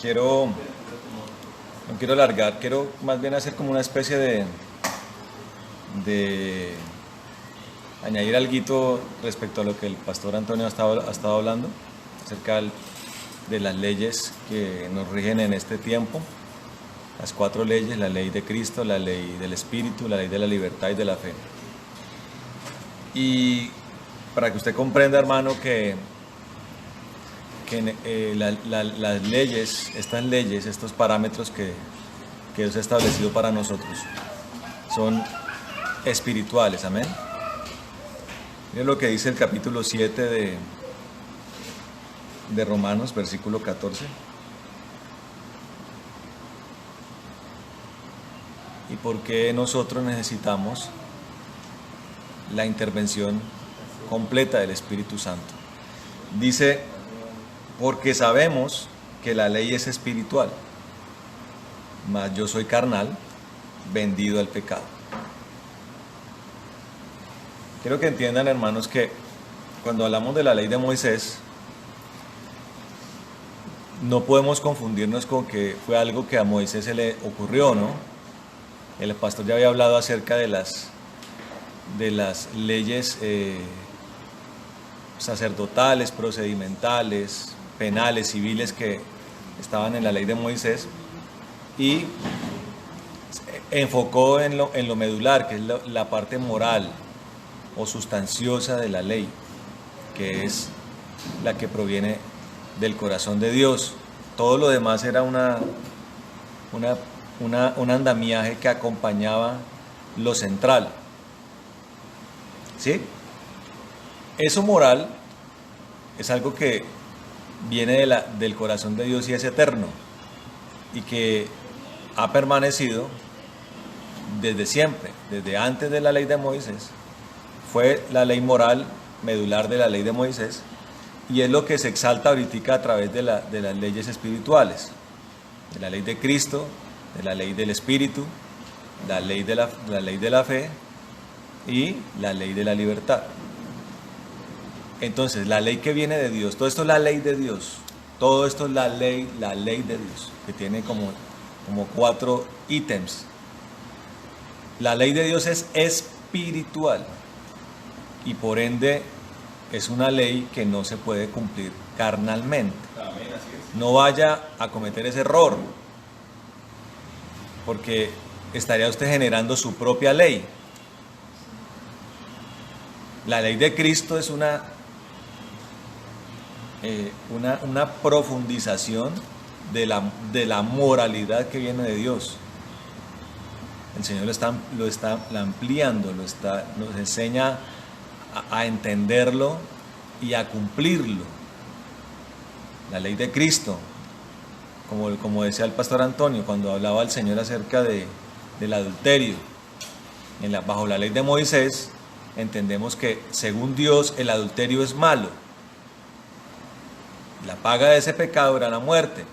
no quiero alargar, quiero más bien hacer como una especie de añadir algo respecto a lo que el pastor Antonio ha estado hablando acerca de las leyes que nos rigen en este tiempo, las 4 leyes: la ley de Cristo, la ley del Espíritu, la ley de la libertad y de la fe. Y para que usted comprenda, hermano, que las leyes, estos parámetros que Dios ha establecido para nosotros, son espirituales, amén. Miren lo que dice el capítulo 7 de Romanos, versículo 14. ¿Y por qué nosotros necesitamos la intervención completa del Espíritu Santo? Dice: porque sabemos que la ley es espiritual, mas yo soy carnal, vendido al pecado. Quiero que entiendan, hermanos, que cuando hablamos de la ley de Moisés, no podemos confundirnos con que fue algo que a Moisés se le ocurrió, ¿no? El pastor ya había hablado acerca de las leyes sacerdotales, procedimentales, penales, civiles que estaban en la ley de Moisés, y enfocó en lo medular, que es la parte moral o sustanciosa de la ley, que es la que proviene del corazón de Dios. Todo lo demás era un andamiaje que acompañaba lo central, ¿sí? Eso moral es algo que viene del corazón de Dios y es eterno, y que ha permanecido desde siempre, desde antes de la ley de Moisés. Fue la ley moral medular de la ley de Moisés, y es lo que se exalta ahorita a través de las leyes espirituales, de la ley de Cristo, de la ley del Espíritu, la ley de la fe y la ley de la libertad. Entonces, la ley que viene de Dios, todo esto es la ley de Dios, todo esto es la ley de Dios, que tiene como 4 ítems. La ley de Dios es espiritual y por ende es una ley que no se puede cumplir carnalmente. No vaya a cometer ese error, porque estaría usted generando su propia ley. La ley de Cristo es una profundización de la moralidad que viene de Dios. El Señor lo está ampliando, nos enseña a entenderlo y a cumplirlo. La ley de Cristo, como decía el pastor Antonio cuando hablaba el Señor acerca del adulterio. Bajo la ley de Moisés entendemos que según Dios el adulterio es malo. La paga de ese pecado era la muerte.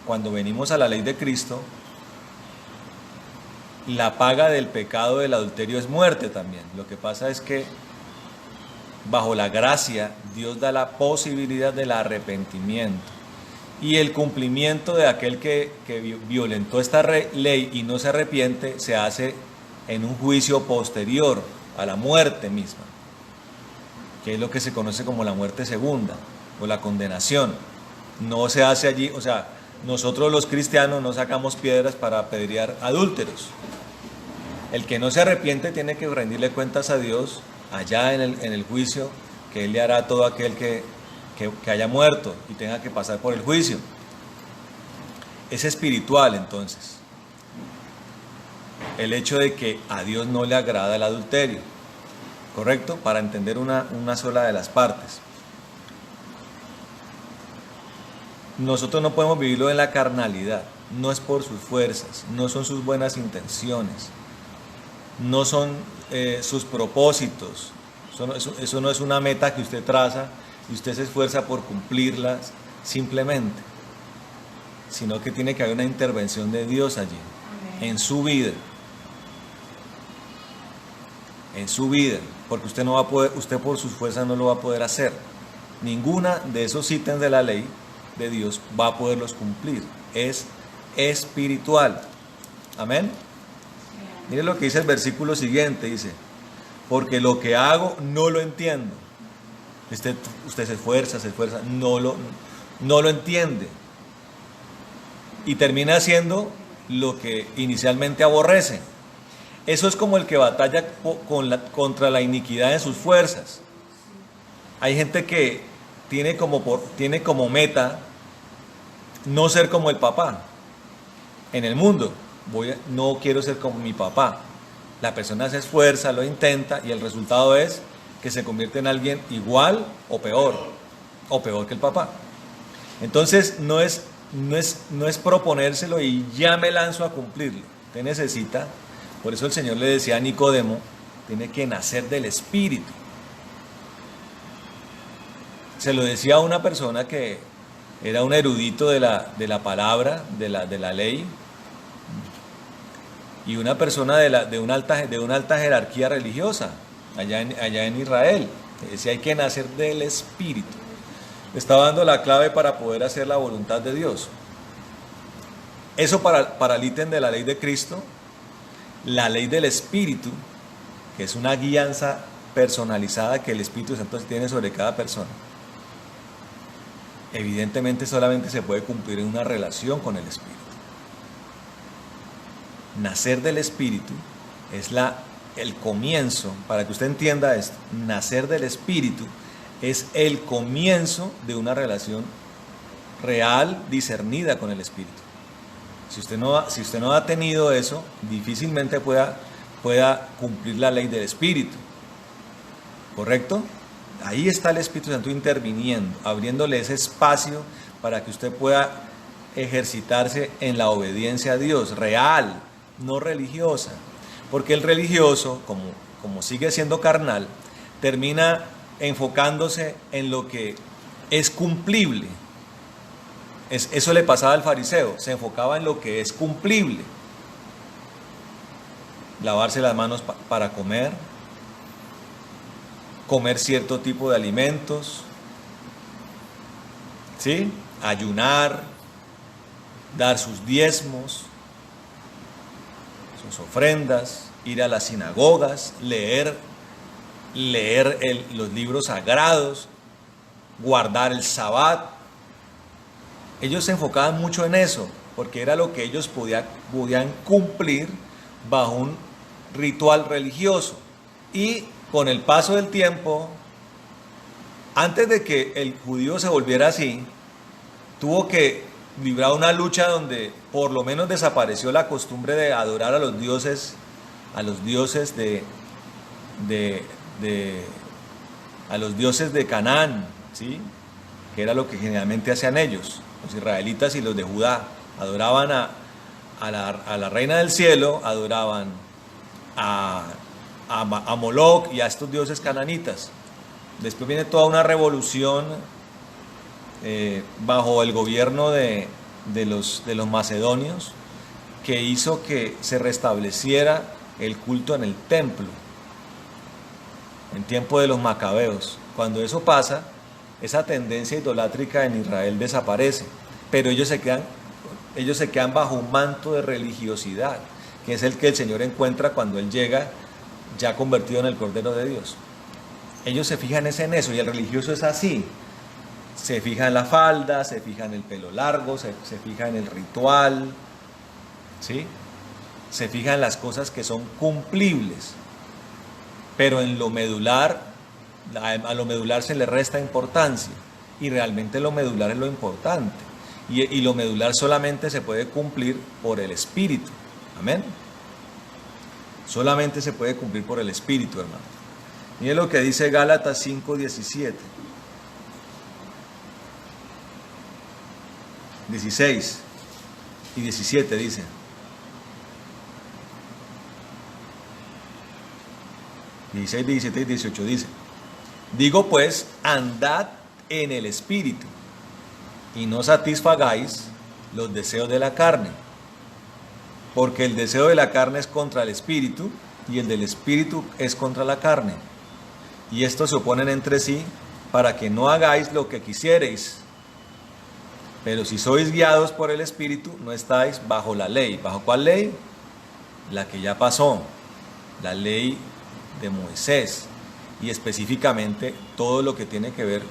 Cuando venimos a la ley de Cristo, la paga del pecado del adulterio es muerte también. Lo que pasa es que bajo la gracia Dios da la posibilidad del arrepentimiento y el cumplimiento de aquel que violentó esta ley y no se arrepiente se hace en un juicio posterior a la muerte misma, que es lo que se conoce como la muerte segunda o la condenación. No se hace allí, o sea, nosotros los cristianos no sacamos piedras para apedrear adúlteros. El que no se arrepiente tiene que rendirle cuentas a Dios allá en el juicio, que Él le hará a todo aquel que haya muerto y tenga que pasar por el juicio. Es espiritual, entonces, el hecho de que a Dios no le agrada el adulterio, ¿correcto? Para entender una sola de las partes. Nosotros no podemos vivirlo en la carnalidad, no es por sus fuerzas, no son sus buenas intenciones, no son sus propósitos, eso no es una meta que usted traza y usted se esfuerza por cumplirlas simplemente, sino que tiene que haber una intervención de Dios allí, en su vida, porque usted no va a poder, usted por sus fuerzas no lo va a poder hacer. Ninguna de esos ítems de la ley de Dios, va a poderlos cumplir. Es espiritual. Amén. Mire lo que dice el versículo siguiente, dice, porque lo que hago no lo entiendo. Usted se esfuerza, no lo entiende. Y termina haciendo lo que inicialmente aborrece. Eso es como el que batalla contra la iniquidad en sus fuerzas. Hay gente que tiene como meta no ser como el papá. En el mundo, no quiero ser como mi papá. La persona se esfuerza, lo intenta y el resultado es que se convierte en alguien igual o peor que el papá. Entonces no es proponérselo y ya me lanzo a cumplirlo. Usted necesita, por eso el Señor le decía a Nicodemo, tiene que nacer del Espíritu. Se lo decía a una persona que era un erudito de la palabra, de la ley, y una persona de una alta jerarquía religiosa allá en Israel. Decía, hay que nacer del Espíritu. Le estaba dando la clave para poder hacer la voluntad de Dios. Eso para el ítem de la ley de Cristo, la ley del Espíritu, que es una guianza personalizada que el Espíritu Santo tiene sobre cada persona. Evidentemente solamente se puede cumplir en una relación con el Espíritu. Nacer del Espíritu es el comienzo, para que usted entienda esto, nacer del Espíritu es el comienzo de una relación real, discernida con el Espíritu. Si usted no ha tenido eso, difícilmente pueda cumplir la ley del Espíritu. ¿Correcto? Ahí está el Espíritu Santo interviniendo, abriéndole ese espacio para que usted pueda ejercitarse en la obediencia a Dios, real, no religiosa. Porque el religioso, como sigue siendo carnal, termina enfocándose en lo que es cumplible. Eso le pasaba al fariseo, se enfocaba en lo que es cumplible. Lavarse las manos para comer cierto tipo de alimentos, ¿sí? Ayunar, dar sus diezmos, sus ofrendas, ir a las sinagogas, leer los libros sagrados, guardar el Sabbat. Ellos se enfocaban mucho en eso, porque era lo que ellos podían cumplir bajo un ritual religioso. Y con el paso del tiempo, antes de que el judío se volviera así, tuvo que librar una lucha donde por lo menos desapareció la costumbre de adorar a los dioses de Canaán, ¿sí? Que era lo que generalmente hacían ellos, los israelitas y los de Judá. Adoraban a la reina del cielo, adoraban a Moloc y a estos dioses cananitas. Después viene toda una revolución bajo el gobierno de los macedonios, que hizo que se restableciera el culto en el templo en tiempo de los macabeos. Cuando eso pasa, esa tendencia idolátrica en Israel desaparece, pero ellos se quedan bajo un manto de religiosidad, que es el que el Señor encuentra cuando Él llega ya convertido en el Cordero de Dios. Ellos se fijan en eso, y el religioso es así. Se fija en la falda, se fija en el pelo largo, se fija en el ritual, ¿sí? Se fija en las cosas que son cumplibles, pero en lo medular, a lo medular se le resta importancia, y realmente lo medular es lo importante, y lo medular solamente se puede cumplir por el Espíritu. Amén. Solamente se puede cumplir por el Espíritu, hermano. Mire lo que dice Gálatas 5:17. 16 y 17 dice: ...16, 17 y 18 dice: digo pues, andad en el Espíritu, y no satisfagáis los deseos de la carne, porque el deseo de la carne es contra el Espíritu, y el del Espíritu es contra la carne, y estos se oponen entre sí, para que no hagáis lo que quisiereis. Pero si sois guiados por el Espíritu, no estáis bajo la ley. ¿Bajo cuál ley? La que ya pasó, la ley de Moisés, y específicamente todo lo que tiene que ver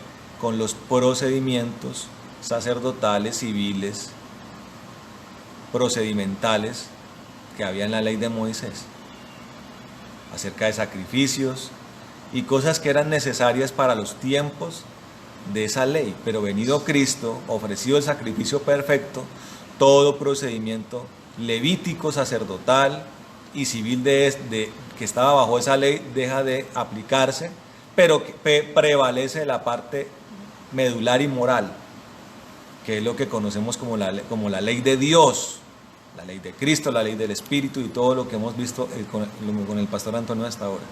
con los procedimientos sacerdotales, civiles, procedimentales que había en la ley de Moisés, acerca de sacrificios y cosas que eran necesarias para los tiempos de esa ley. Pero venido Cristo, ofrecido el sacrificio perfecto, todo procedimiento levítico, sacerdotal y civil que estaba bajo esa ley deja de aplicarse, pero prevalece la parte medular y moral, que es lo que conocemos como la ley de Dios, la ley de Cristo, la ley del Espíritu y todo lo que hemos visto con el pastor Antonio hasta ahora.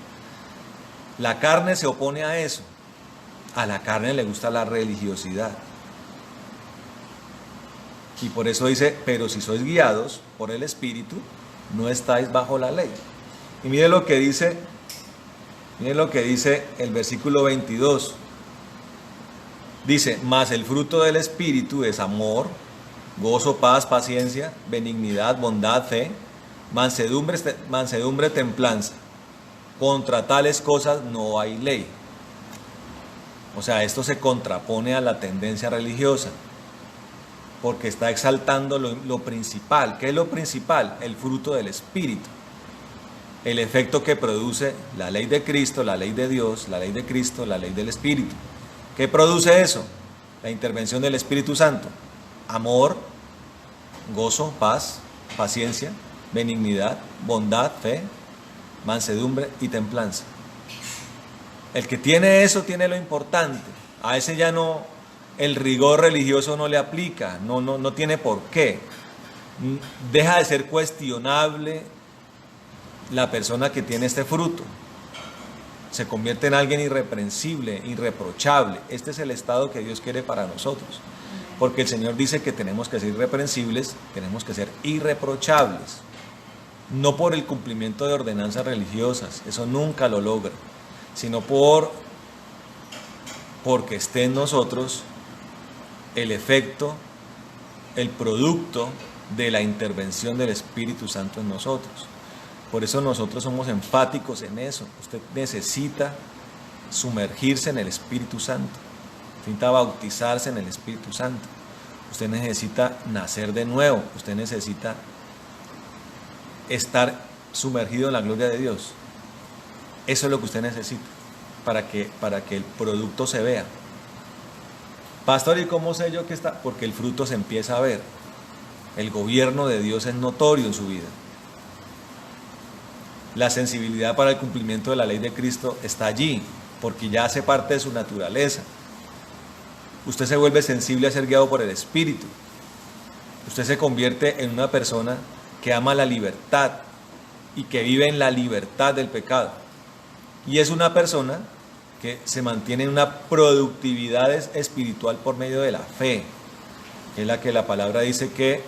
La carne se opone a eso. A la carne le gusta la religiosidad. Y por eso dice, pero si sois guiados por el Espíritu, no estáis bajo la ley. Y mire lo que dice el versículo 22. Dice, mas el fruto del Espíritu es amor, gozo, paz, paciencia, benignidad, bondad, fe, mansedumbre, templanza. Contra tales cosas no hay ley. O sea, esto se contrapone a la tendencia religiosa, porque está exaltando lo principal. ¿Qué es lo principal? El fruto del Espíritu. El efecto que produce la ley de Cristo, la ley de Dios, la ley de Cristo, la ley del Espíritu. ¿Qué produce eso? La intervención del Espíritu Santo. Amor, gozo, paz, paciencia, benignidad, bondad, fe, mansedumbre y templanza. El que tiene eso tiene lo importante. A ese ya no, el rigor religioso no le aplica, no tiene por qué. Deja de ser cuestionable la persona que tiene este fruto. Se convierte en alguien irreprensible, irreprochable. Este es el estado que Dios quiere para nosotros. Porque el Señor dice que tenemos que ser irreprensibles, tenemos que ser irreprochables. No por el cumplimiento de ordenanzas religiosas, eso nunca lo logra, sino porque esté en nosotros el efecto, el producto de la intervención del Espíritu Santo en nosotros. Por eso nosotros somos enfáticos en eso. Usted necesita sumergirse en el Espíritu Santo, necesita bautizarse en el Espíritu Santo, usted necesita nacer de nuevo, usted necesita estar sumergido en la gloria de Dios. Eso es lo que usted necesita para que el producto se vea. Pastor, ¿y cómo sé yo que está? Porque el fruto se empieza a ver. El gobierno de Dios es notorio en su vida. La sensibilidad para el cumplimiento de la ley de Cristo está allí, porque ya hace parte de su naturaleza. Usted se vuelve sensible a ser guiado por el Espíritu. Usted se convierte en una persona que ama la libertad y que vive en la libertad del pecado. Y es una persona que se mantiene en una productividad espiritual por medio de la fe, que es la que la palabra dice que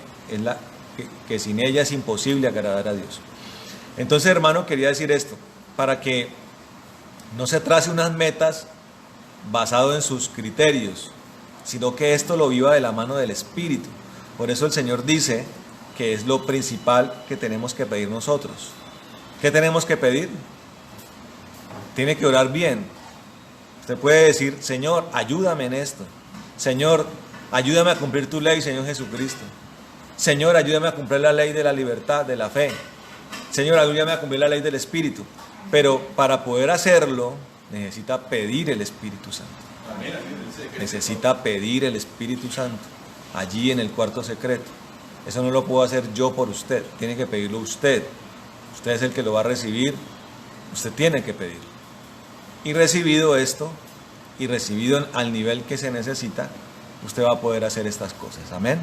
sin ella es imposible agradar a Dios. Entonces, hermano, quería decir esto, para que no se trace unas metas basado en sus criterios, sino que esto lo viva de la mano del Espíritu. Por eso el Señor dice que es lo principal que tenemos que pedir nosotros. ¿Qué tenemos que pedir? Tiene que orar bien. Usted puede decir, Señor, ayúdame en esto. Señor, ayúdame a cumplir tu ley, Señor Jesucristo. Señor, ayúdame a cumplir la ley de la libertad, de la fe. Señor, ayúdame a cumplir la ley del Espíritu. Pero para poder hacerlo, necesita pedir el Espíritu Santo. Necesita pedir el Espíritu Santo allí en el cuarto secreto. Eso no lo puedo hacer yo por usted, tiene que pedirlo usted. Usted es el que lo va a recibir, usted tiene que pedirlo. Y recibido esto, y recibido al nivel que se necesita, usted va a poder hacer estas cosas. Amén.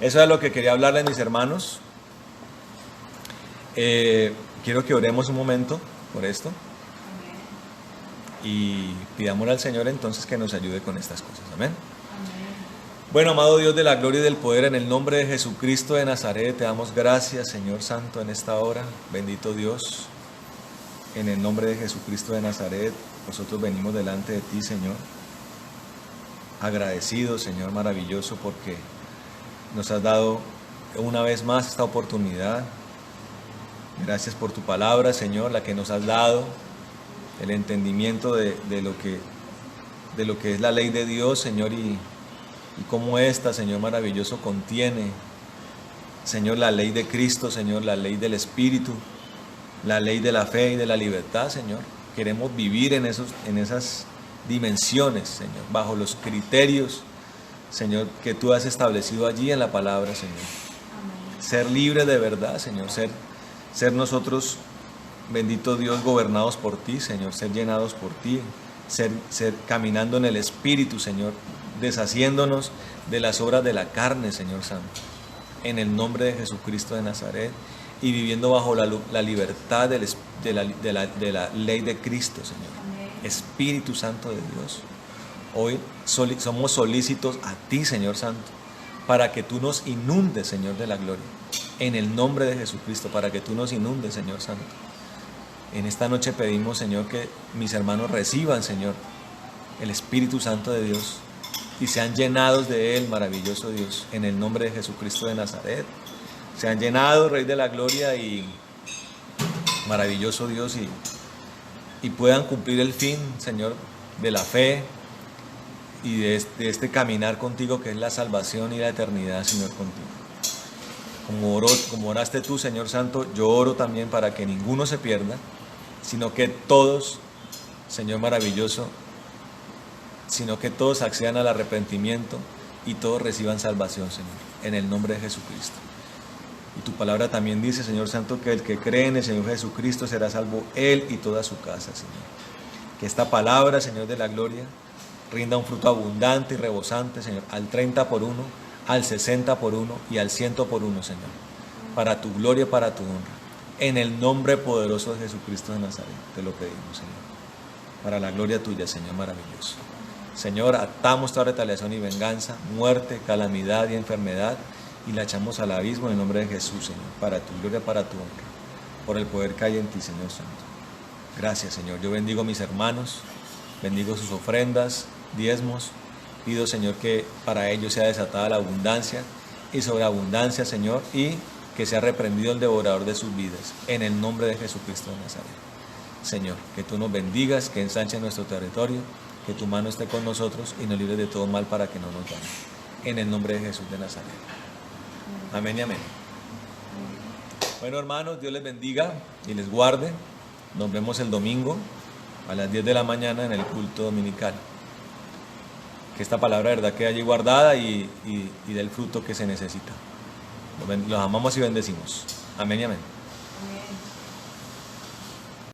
Eso es lo que quería hablarles, mis hermanos. Quiero que oremos un momento por esto. Y pidámosle al Señor entonces que nos ayude con estas cosas. Amén. Bueno, amado Dios de la gloria y del poder, en el nombre de Jesucristo de Nazaret, te damos gracias, Señor Santo, en esta hora. Bendito Dios, en el nombre de Jesucristo de Nazaret, nosotros venimos delante de ti, Señor. agradecidos, Señor maravilloso, porque nos has dado una vez más esta oportunidad. Gracias por tu palabra, Señor, la que nos has dado, el entendimiento de lo que es la ley de Dios, Señor, y cómo esta, Señor maravilloso, contiene, Señor, la ley de Cristo, Señor, la ley del Espíritu, la ley de la fe y de la libertad, Señor. Queremos vivir en esas dimensiones, Señor, bajo los criterios, Señor, que tú has establecido allí en la palabra, Señor. Amén. Ser libre de verdad, Señor, ser nosotros, bendito Dios, gobernados por ti, Señor, ser llenados por ti, ser caminando en el Espíritu, Señor, deshaciéndonos de las obras de la carne, Señor Santo, en el nombre de Jesucristo de Nazaret, y viviendo bajo la libertad de la ley de Cristo, Señor. Amén. Espíritu Santo de Dios, hoy somos solícitos a ti, Señor Santo, para que tú nos inundes, Señor, de la gloria, en el nombre de Jesucristo, para que tú nos inundes, Señor Santo. En esta noche pedimos, Señor, que mis hermanos reciban, Señor, el Espíritu Santo de Dios y sean llenados de Él, maravilloso Dios, en el nombre de Jesucristo de Nazaret. Sean llenados, Rey de la Gloria, y maravilloso Dios, y puedan cumplir el fin, Señor, de la fe y de este caminar contigo, que es la salvación y la eternidad, Señor, contigo. Como oraste tú, Señor Santo, yo oro también para que ninguno se pierda, sino que todos, Señor maravilloso, sino que todos accedan al arrepentimiento y todos reciban salvación, Señor, en el nombre de Jesucristo. Y tu palabra también dice, Señor Santo, que el que cree en el Señor Jesucristo será salvo él y toda su casa, Señor. Que esta palabra, Señor de la gloria, rinda un fruto abundante y rebosante, Señor, al 30 por 1, al 60 por 1 y al 100 por 1, Señor, para tu gloria, para tu honra. En el nombre poderoso de Jesucristo de Nazaret, te lo pedimos, Señor, para la gloria tuya, Señor maravilloso. Señor, atamos toda retaliación y venganza, muerte, calamidad y enfermedad, y la echamos al abismo en el nombre de Jesús, Señor, para tu gloria, para tu honra, por el poder que hay en ti, Señor Santo. Gracias, Señor. Yo bendigo a mis hermanos, bendigo sus ofrendas, diezmos. Pido, Señor, que para ellos sea desatada la abundancia y sobreabundancia, Señor, y que sea reprendido el devorador de sus vidas, en el nombre de Jesucristo de Nazaret. Señor, que tú nos bendigas, que ensanche nuestro territorio, que tu mano esté con nosotros y nos libres de todo mal para que no nos dañe. En el nombre de Jesús de Nazaret. Amén y amén. Bueno, hermanos, Dios les bendiga y les guarde. Nos vemos el domingo a las 10 de la mañana en el culto dominical. Que esta palabra de verdad quede allí guardada y dé el fruto que se necesita. Los amamos y bendecimos. Amén y amén. Amén.